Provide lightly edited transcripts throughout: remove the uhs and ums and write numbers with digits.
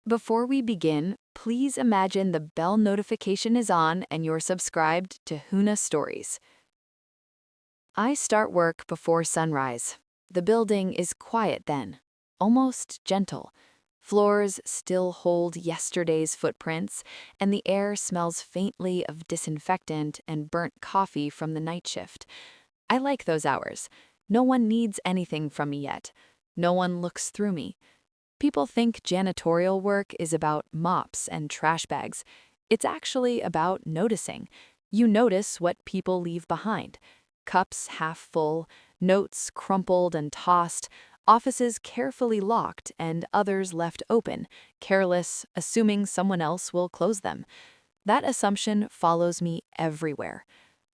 Before we begin, please imagine the bell notification is on and you're subscribed to Huna Stories. I start work before sunrise. The building is quiet then, almost gentle. Floors still hold yesterday's footprints, and the air smells faintly of disinfectant and burnt coffee from the night shift. I like those hours. No one needs anything from me yet. No one looks through me. People think janitorial work is about mops and trash bags. It's actually about noticing. You notice what people leave behind. Cups half full, notes crumpled and tossed, offices carefully locked and others left open, careless, assuming someone else will close them. That assumption follows me everywhere.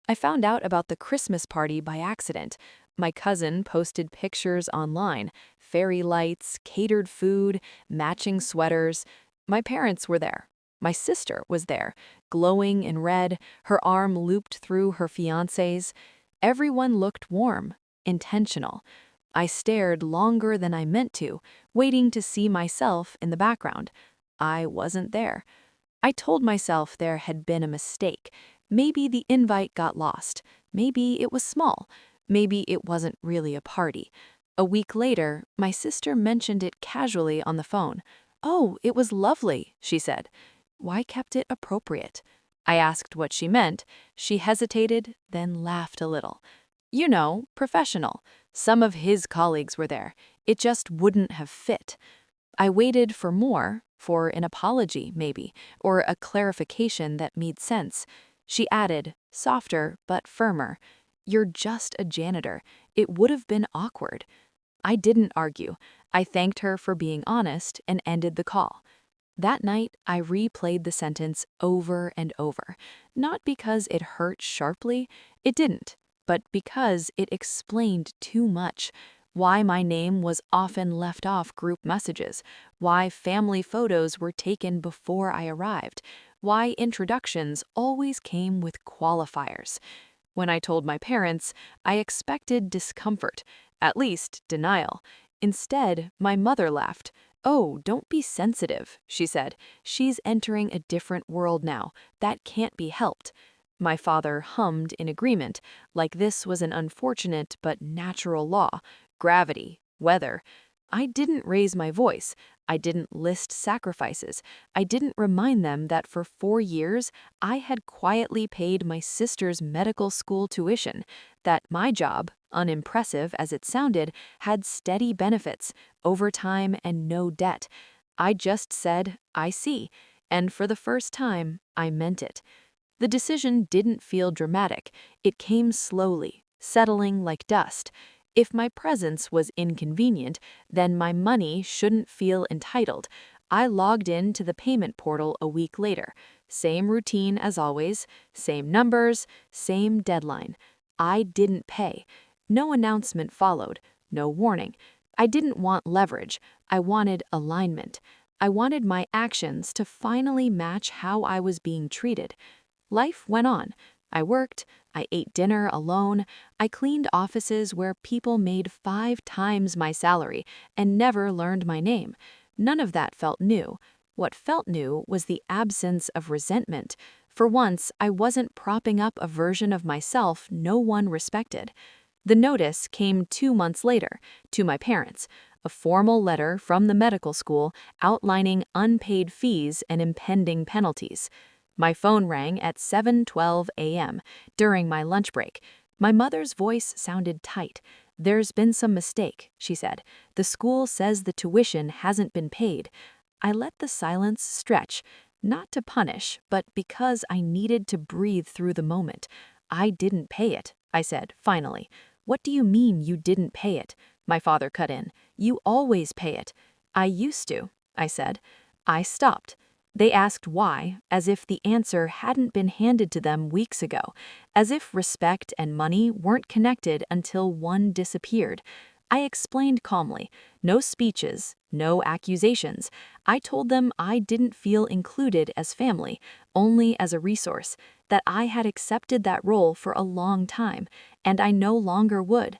I found out about the Christmas party by accident. My cousin posted pictures online, fairy lights, catered food, matching sweaters. My parents were there. My sister was there, glowing in red, her arm looped through her fiancé's. Everyone looked warm, intentional. I stared longer than I meant to, waiting to see myself in the background. I wasn't there. I told myself there had been a mistake. Maybe the invite got lost. Maybe it was small. Maybe it wasn't really a party. A week later, my sister mentioned it casually on the phone. "Oh, it was lovely," she said. "Why kept it appropriate?" I asked what she meant. She hesitated, then laughed a little. "You know, professional. Some of his colleagues were there. It just wouldn't have fit." I waited for more, for an apology, maybe, or a clarification that made sense. She added, softer but firmer, "You're just a janitor. It would have been awkward." I didn't argue. I thanked her for being honest and ended the call. That night, I replayed the sentence over and over, not because it hurt sharply, it didn't, but because it explained too much. Why my name was often left off group messages, why family photos were taken before I arrived, why introductions always came with qualifiers. When I told my parents, I expected discomfort, at least denial. Instead, my mother laughed. "Oh, don't be sensitive," she said. "She's entering a different world now. That can't be helped." My father hummed in agreement, like this was an unfortunate but natural law, gravity, weather. I didn't raise my voice. I didn't list sacrifices. I didn't remind them that for 4 years, I had quietly paid my sister's medical school tuition, that my job, unimpressive as it sounded, had steady benefits, overtime, and no debt. I just said, "I see," and for the first time, I meant it. The decision didn't feel dramatic. It came slowly, settling like dust. If my presence was inconvenient, then my money shouldn't feel entitled. I logged in to the payment portal a week later. Same routine as always, same numbers, same deadline. I didn't pay. No announcement followed, no warning. I didn't want leverage. I wanted alignment. I wanted my actions to finally match how I was being treated. Life went on. I worked, I ate dinner alone, I cleaned offices where people made 5 times my salary and never learned my name. None of that felt new. What felt new was the absence of resentment. For once, I wasn't propping up a version of myself no one respected. The notice came 2 months later, to my parents, a formal letter from the medical school outlining unpaid fees and impending penalties. My phone rang at 7:12 a.m. during my lunch break. My mother's voice sounded tight. "There's been some mistake," she said. "The school says the tuition hasn't been paid." I let the silence stretch, not to punish, but because I needed to breathe through the moment. "I didn't pay it," I said, finally. "What do you mean you didn't pay it?" My father cut in. "You always pay it." "I used to," I said. I stopped. They asked why, as if the answer hadn't been handed to them weeks ago, as if respect and money weren't connected until one disappeared. I explained calmly, no speeches, no accusations. I told them I didn't feel included as family, only as a resource, that I had accepted that role for a long time, and I no longer would.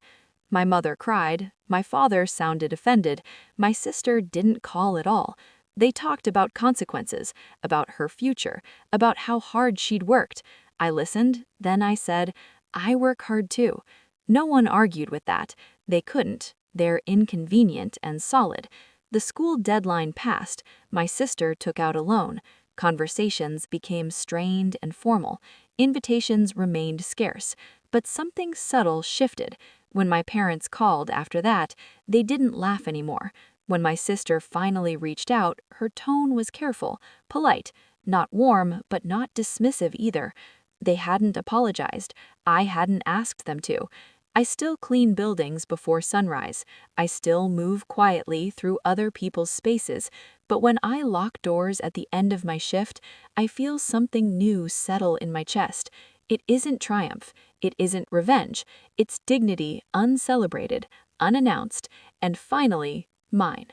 My mother cried, my father sounded offended, my sister didn't call at all. They talked about consequences, about her future, about how hard she'd worked. I listened, then I said, I work hard too. No one argued with that. They couldn't. They're inconvenient and solid. The school deadline passed. My sister took out a loan. Conversations became strained and formal. Invitations remained scarce. But something subtle shifted. When my parents called after that, they didn't laugh anymore. When my sister finally reached out, her tone was careful, polite, not warm, but not dismissive either. They hadn't apologized. I hadn't asked them to. I still clean buildings before sunrise. I still move quietly through other people's spaces. But when I lock doors at the end of my shift, I feel something new settle in my chest. It isn't triumph. It isn't revenge. It's dignity uncelebrated, unannounced, and finally, mine.